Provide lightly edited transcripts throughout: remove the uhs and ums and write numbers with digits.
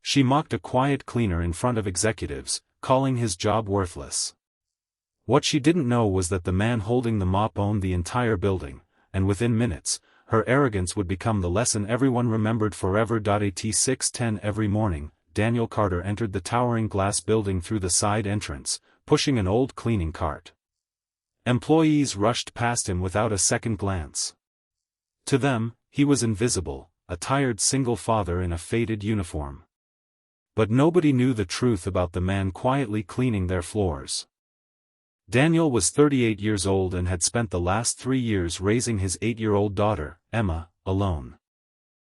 She mocked a quiet cleaner in front of executives, calling his job worthless. What she didn't know was that the man holding the mop owned the entire building, and within minutes, her arrogance would become the lesson everyone remembered forever. At 6:10 every morning, Daniel Carter entered the towering glass building through the side entrance, pushing an old cleaning cart. Employees rushed past him without a second glance. To them, he was invisible, a tired single father in a faded uniform. But nobody knew the truth about the man quietly cleaning their floors. Daniel was 38 years old and had spent the last 3 years raising his 8-year-old daughter, Emma, alone.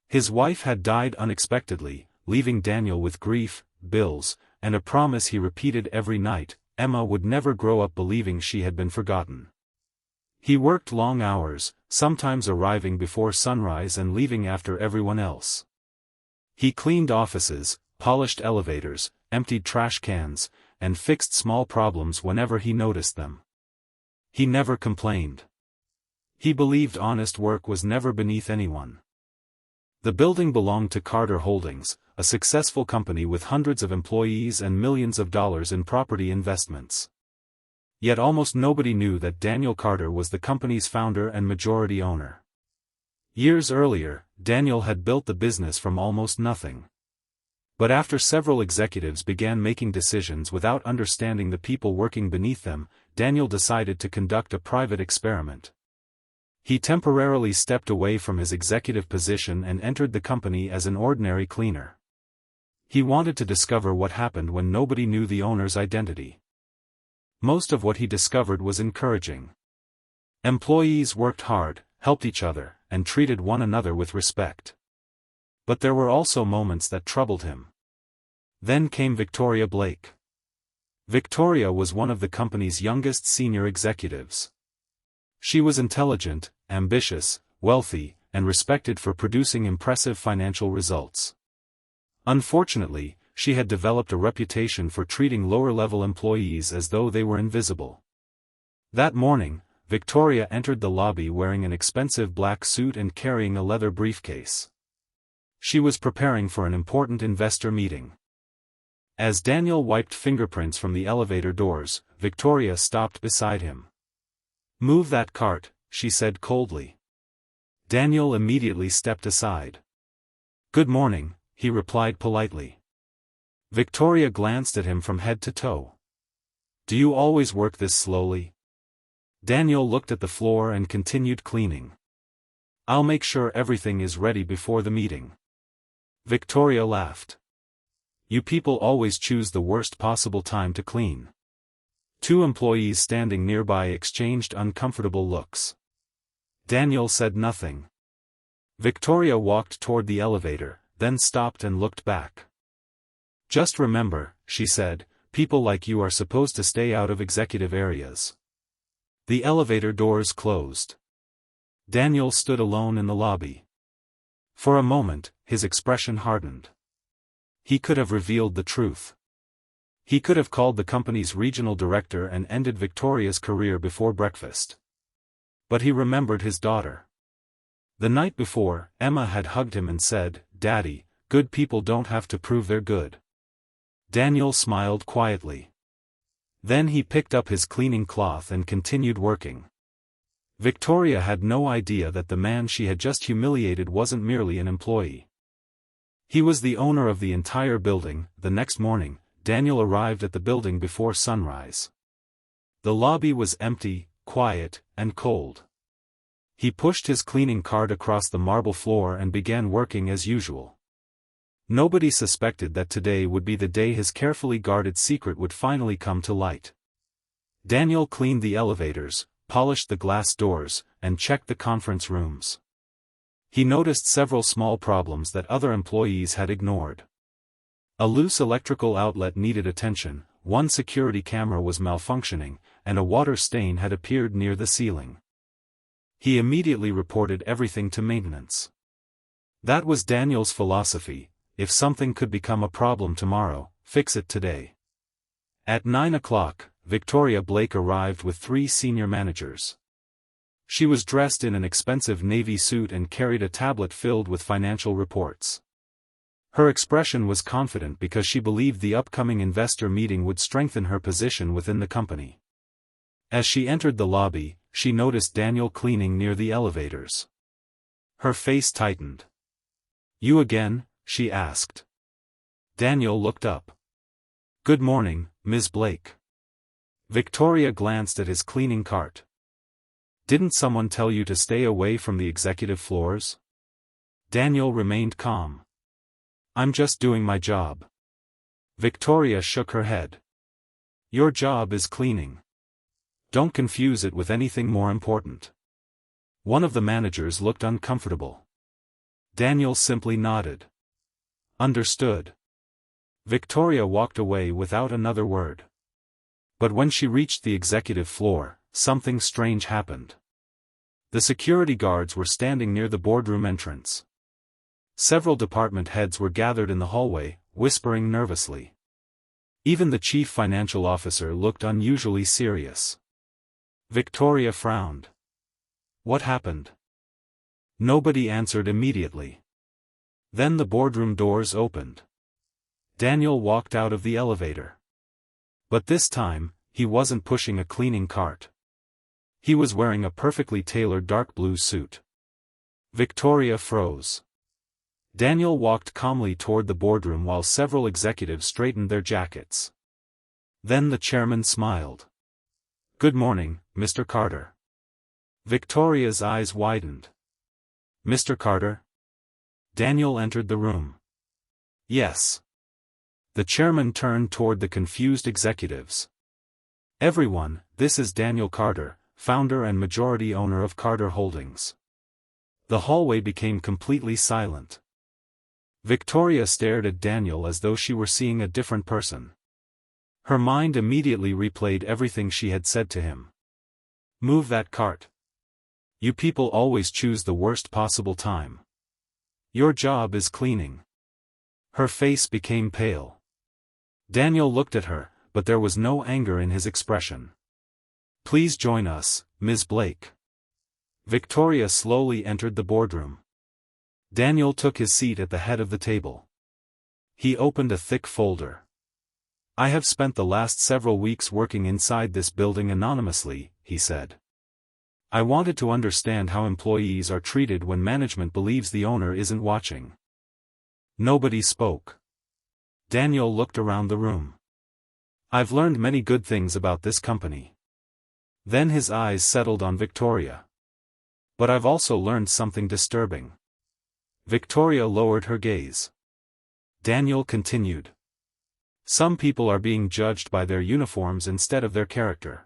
His wife had died unexpectedly, leaving Daniel with grief, bills, and a promise he repeated every night: Emma would never grow up believing she had been forgotten. He worked long hours, sometimes arriving before sunrise and leaving after everyone else. He cleaned offices, polished elevators, emptied trash cans, and fixed small problems whenever he noticed them. He never complained. He believed honest work was never beneath anyone. The building belonged to Carter Holdings, a successful company with hundreds of employees and millions of dollars in property investments. Yet almost nobody knew that Daniel Carter was the company's founder and majority owner. Years earlier, Daniel had built the business from almost nothing. But after several executives began making decisions without understanding the people working beneath them, Daniel decided to conduct a private experiment. He temporarily stepped away from his executive position and entered the company as an ordinary cleaner. He wanted to discover what happened when nobody knew the owner's identity. Most of what he discovered was encouraging. Employees worked hard, helped each other, and treated one another with respect. But there were also moments that troubled him. Then came Victoria Blake. Victoria was one of the company's youngest senior executives. She was intelligent, ambitious, wealthy, and respected for producing impressive financial results. Unfortunately, she had developed a reputation for treating lower-level employees as though they were invisible. That morning, Victoria entered the lobby wearing an expensive black suit and carrying a leather briefcase. She was preparing for an important investor meeting. As Daniel wiped fingerprints from the elevator doors, Victoria stopped beside him. "Move that cart," she said coldly. Daniel immediately stepped aside. "Good morning," he replied politely. Victoria glanced at him from head to toe. "Do you always work this slowly?" Daniel looked at the floor and continued cleaning. "I'll make sure everything is ready before the meeting." Victoria laughed. "You people always choose the worst possible time to clean." Two employees standing nearby exchanged uncomfortable looks. Daniel said nothing. Victoria walked toward the elevator, then stopped and looked back. "Just remember," she said, "people like you are supposed to stay out of executive areas." The elevator doors closed. Daniel stood alone in the lobby. For a moment, his expression hardened. He could have revealed the truth. He could have called the company's regional director and ended Victoria's career before breakfast. But he remembered his daughter. The night before, Emma had hugged him and said, "Daddy, good people don't have to prove they're good." Daniel smiled quietly. Then he picked up his cleaning cloth and continued working. Victoria had no idea that the man she had just humiliated wasn't merely an employee. He was the owner of the entire building. The next morning, Daniel arrived at the building before sunrise. The lobby was empty, quiet, and cold. He pushed his cleaning cart across the marble floor and began working as usual. Nobody suspected that today would be the day his carefully guarded secret would finally come to light. Daniel cleaned the elevators, polished the glass doors, and checked the conference rooms. He noticed several small problems that other employees had ignored. A loose electrical outlet needed attention, one security camera was malfunctioning, and a water stain had appeared near the ceiling. He immediately reported everything to maintenance. That was Daniel's philosophy: if something could become a problem tomorrow, fix it today. At 9 o'clock, Victoria Blake arrived with 3 senior managers. She was dressed in an expensive navy suit and carried a tablet filled with financial reports. Her expression was confident because she believed the upcoming investor meeting would strengthen her position within the company. As she entered the lobby, she noticed Daniel cleaning near the elevators. Her face tightened. "You again?" she asked. Daniel looked up. "Good morning, Ms. Blake." Victoria glanced at his cleaning cart. "Didn't someone tell you to stay away from the executive floors?" Daniel remained calm. "I'm just doing my job." Victoria shook her head. "Your job is cleaning. Don't confuse it with anything more important." One of the managers looked uncomfortable. Daniel simply nodded. "Understood." Victoria walked away without another word. But when she reached the executive floor, something strange happened. The security guards were standing near the boardroom entrance. Several department heads were gathered in the hallway, whispering nervously. Even the chief financial officer looked unusually serious. Victoria frowned. What happened? Nobody answered immediately. Then the boardroom doors opened. Daniel walked out of the elevator. But this time, he wasn't pushing a cleaning cart. He was wearing a perfectly tailored dark blue suit. Victoria froze. Daniel walked calmly toward the boardroom while several executives straightened their jackets. Then the chairman smiled. "Good morning, Mr. Carter." Victoria's eyes widened. "Mr. Carter?" Daniel entered the room. "Yes." The chairman turned toward the confused executives. "Everyone, this is Daniel Carter, founder and majority owner of Carter Holdings." The hallway became completely silent. Victoria stared at Daniel as though she were seeing a different person. Her mind immediately replayed everything she had said to him. "Move that cart. You people always choose the worst possible time. Your job is cleaning." Her face became pale. Daniel looked at her, but there was no anger in his expression. "Please join us, Ms. Blake." Victoria slowly entered the boardroom. Daniel took his seat at the head of the table. He opened a thick folder. "I have spent the last several weeks working inside this building anonymously," he said. "I wanted to understand how employees are treated when management believes the owner isn't watching." Nobody spoke. Daniel looked around the room. "I've learned many good things about this company." Then his eyes settled on Victoria. "But I've also learned something disturbing." Victoria lowered her gaze. Daniel continued. "Some people are being judged by their uniforms instead of their character."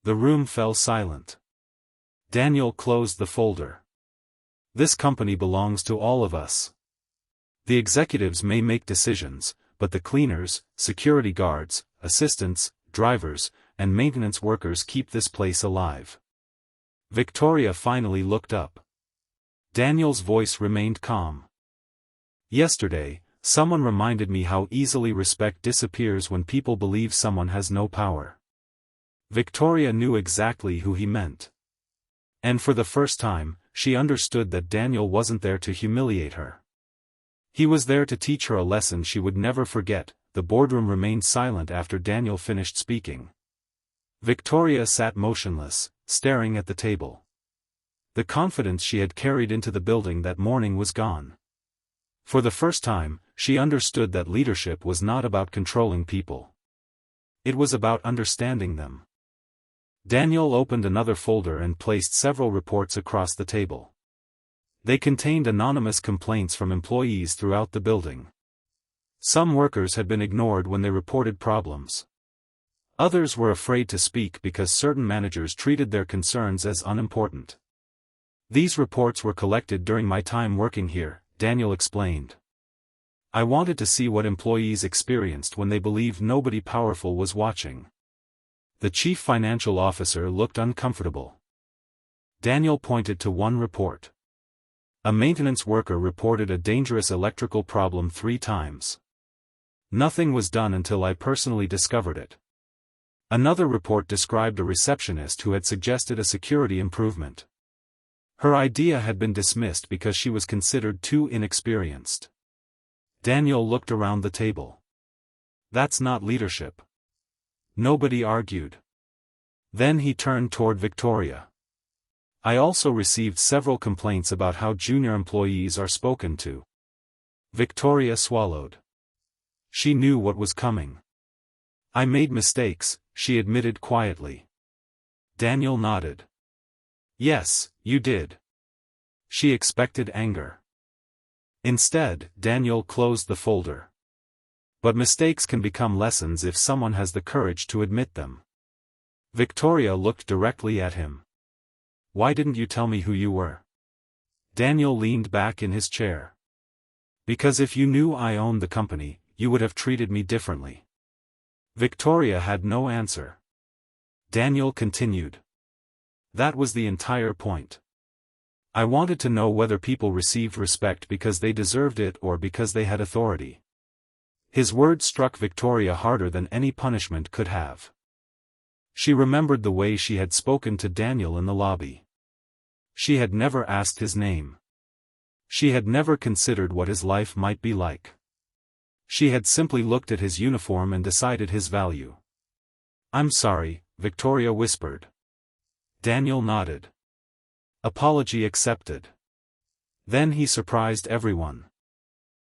The room fell silent. Daniel closed the folder. "This company belongs to all of us. The executives may make decisions, but the cleaners, security guards, assistants, drivers, and maintenance workers keep this place alive." Victoria finally looked up. Daniel's voice remained calm. "Yesterday, someone reminded me how easily respect disappears when people believe someone has no power." Victoria knew exactly who he meant. And for the first time, she understood that Daniel wasn't there to humiliate her. He was there to teach her a lesson she would never forget. The boardroom remained silent after Daniel finished speaking. Victoria sat motionless, staring at the table. The confidence she had carried into the building that morning was gone. For the first time, she understood that leadership was not about controlling people. It was about understanding them. Daniel opened another folder and placed several reports across the table. They contained anonymous complaints from employees throughout the building. Some workers had been ignored when they reported problems. Others were afraid to speak because certain managers treated their concerns as unimportant. "These reports were collected during my time working here," Daniel explained. "I wanted to see what employees experienced when they believed nobody powerful was watching." The chief financial officer looked uncomfortable. Daniel pointed to one report. A maintenance worker reported a dangerous electrical problem 3 times. "Nothing was done until I personally discovered it." Another report described a receptionist who had suggested a security improvement. Her idea had been dismissed because she was considered too inexperienced. Daniel looked around the table. That's not leadership. Nobody argued. Then he turned toward Victoria. I also received several complaints about how junior employees are spoken to. Victoria swallowed. She knew what was coming. I made mistakes, she admitted quietly. Daniel nodded. Yes, you did. She expected anger. Instead, Daniel closed the folder. But mistakes can become lessons if someone has the courage to admit them. Victoria looked directly at him. Why didn't you tell me who you were? Daniel leaned back in his chair. Because if you knew I owned the company, you would have treated me differently. Victoria had no answer. Daniel continued. That was the entire point. I wanted to know whether people received respect because they deserved it or because they had authority. His words struck Victoria harder than any punishment could have. She remembered the way she had spoken to Daniel in the lobby. She had never asked his name. She had never considered what his life might be like. She had simply looked at his uniform and decided his value. I'm sorry, Victoria whispered. Daniel nodded. Apology accepted. Then he surprised everyone.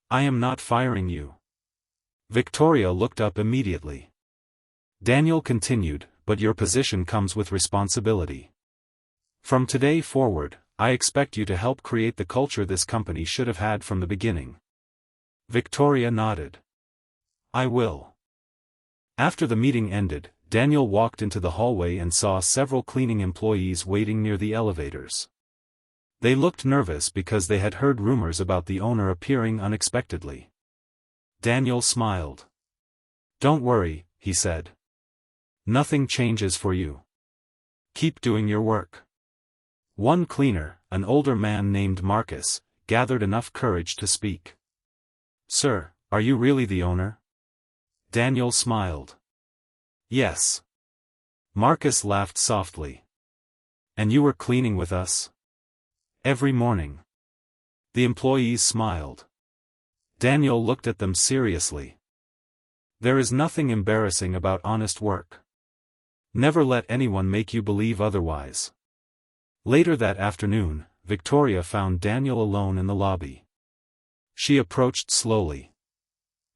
I am not firing you. Victoria looked up immediately. Daniel continued, but your position comes with responsibility. From today forward, I expect you to help create the culture this company should have had from the beginning. Victoria nodded. I will. After the meeting ended, Daniel walked into the hallway and saw several cleaning employees waiting near the elevators. They looked nervous because they had heard rumors about the owner appearing unexpectedly. Daniel smiled. Don't worry, he said. Nothing changes for you. Keep doing your work. One cleaner, an older man named Marcus, gathered enough courage to speak. Sir, are you really the owner? Daniel smiled. Yes. Marcus laughed softly. And you were cleaning with us? Every morning. The employees smiled. Daniel looked at them seriously. There is nothing embarrassing about honest work. Never let anyone make you believe otherwise. Later that afternoon, Victoria found Daniel alone in the lobby. She approached slowly.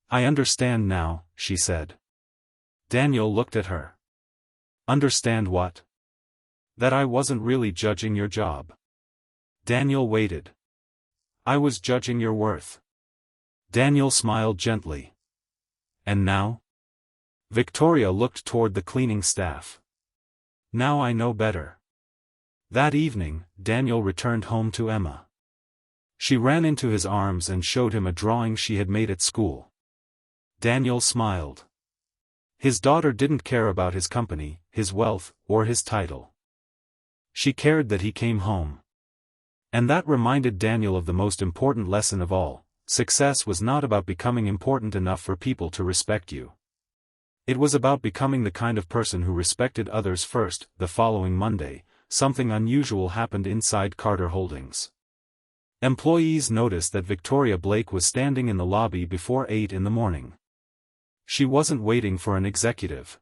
I understand now, she said. Daniel looked at her. Understand what? That I wasn't really judging your job. Daniel waited. I was judging your worth. Daniel smiled gently. And now? Victoria looked toward the cleaning staff. Now I know better. That evening, Daniel returned home to Emma. She ran into his arms and showed him a drawing she had made at school. Daniel smiled. His daughter didn't care about his company, his wealth, or his title. She cared that he came home. And that reminded Daniel of the most important lesson of all: success was not about becoming important enough for people to respect you. It was about becoming the kind of person who respected others first. The following Monday, something unusual happened inside Carter Holdings. Employees noticed that Victoria Blake was standing in the lobby before 8 in the morning. She wasn't waiting for an executive.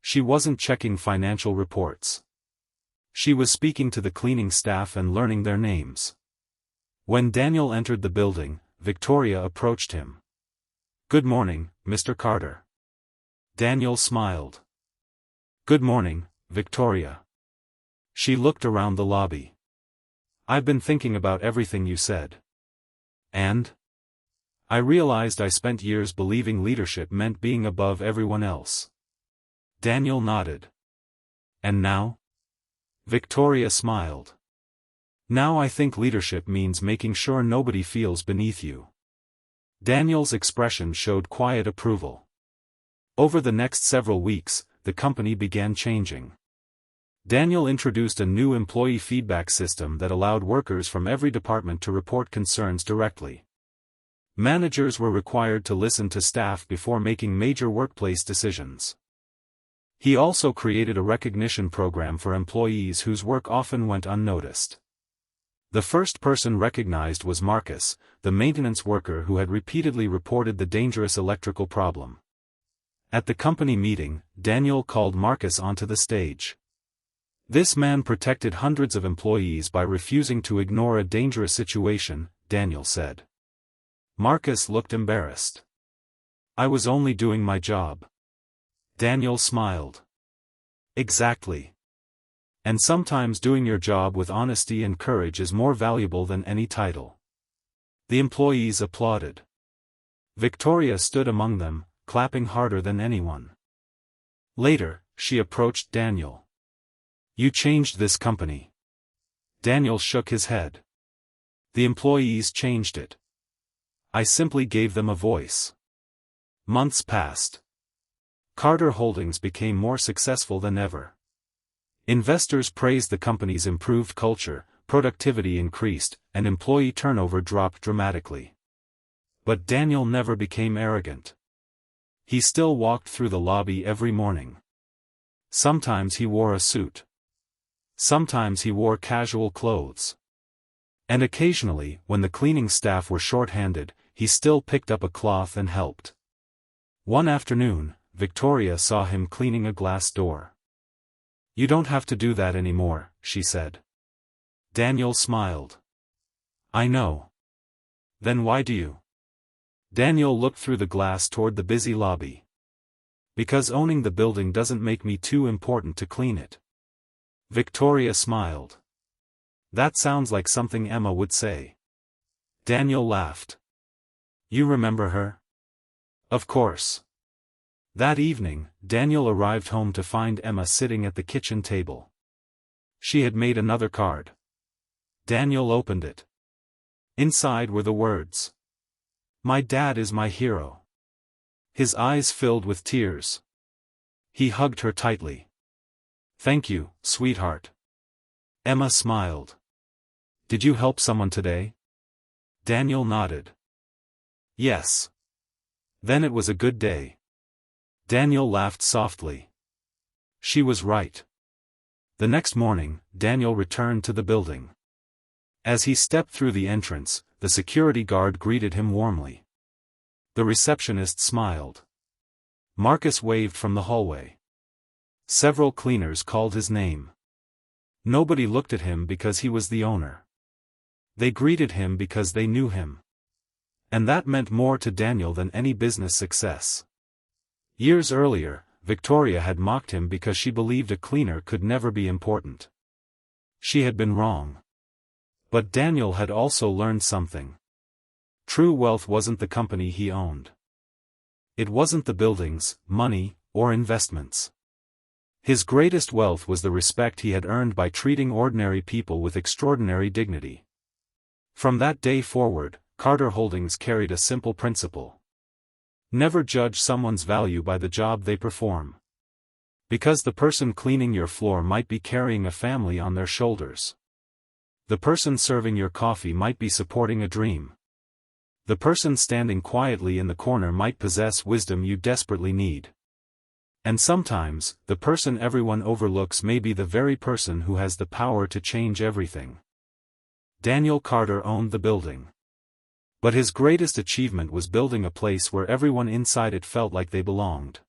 She wasn't checking financial reports. She was speaking to the cleaning staff and learning their names. When Daniel entered the building, Victoria approached him. Good morning, Mr. Carter. Daniel smiled. Good morning, Victoria. She looked around the lobby. I've been thinking about everything you said. And? I realized I spent years believing leadership meant being above everyone else. Daniel nodded. And now? Victoria smiled. Now I think leadership means making sure nobody feels beneath you. Daniel's expression showed quiet approval. Over the next several weeks, the company began changing. Daniel introduced a new employee feedback system that allowed workers from every department to report concerns directly. Managers were required to listen to staff before making major workplace decisions. He also created a recognition program for employees whose work often went unnoticed. The first person recognized was Marcus, the maintenance worker who had repeatedly reported the dangerous electrical problem. At the company meeting, Daniel called Marcus onto the stage. This man protected hundreds of employees by refusing to ignore a dangerous situation, Daniel said. Marcus looked embarrassed. I was only doing my job. Daniel smiled. Exactly. And sometimes doing your job with honesty and courage is more valuable than any title. The employees applauded. Victoria stood among them, clapping harder than anyone. Later, she approached Daniel. You changed this company. Daniel shook his head. The employees changed it. I simply gave them a voice. Months passed. Carter Holdings became more successful than ever. Investors praised the company's improved culture, productivity increased, and employee turnover dropped dramatically. But Daniel never became arrogant. He still walked through the lobby every morning. Sometimes he wore a suit. Sometimes he wore casual clothes. And occasionally, when the cleaning staff were short-handed, he still picked up a cloth and helped. One afternoon, Victoria saw him cleaning a glass door. You don't have to do that anymore, she said. Daniel smiled. I know. Then why do you? Daniel looked through the glass toward the busy lobby. Because owning the building doesn't make me too important to clean it. Victoria smiled. That sounds like something Emma would say. Daniel laughed. You remember her? Of course. That evening, Daniel arrived home to find Emma sitting at the kitchen table. She had made another card. Daniel opened it. Inside were the words. My dad is my hero. His eyes filled with tears. He hugged her tightly. Thank you, sweetheart. Emma smiled. Did you help someone today? Daniel nodded. Yes. Then it was a good day. Daniel laughed softly. She was right. The next morning, Daniel returned to the building. As he stepped through the entrance, the security guard greeted him warmly. The receptionist smiled. Marcus waved from the hallway. Several cleaners called his name. Nobody looked at him because he was the owner. They greeted him because they knew him. And that meant more to Daniel than any business success. Years earlier, Victoria had mocked him because she believed a cleaner could never be important. She had been wrong. But Daniel had also learned something. True wealth wasn't the company he owned. It wasn't the buildings, money, or investments. His greatest wealth was the respect he had earned by treating ordinary people with extraordinary dignity. From that day forward, Carter Holdings carried a simple principle. Never judge someone's value by the job they perform. Because the person cleaning your floor might be carrying a family on their shoulders. The person serving your coffee might be supporting a dream. The person standing quietly in the corner might possess wisdom you desperately need. And sometimes, the person everyone overlooks may be the very person who has the power to change everything. Daniel Carter owned the building. But his greatest achievement was building a place where everyone inside it felt like they belonged.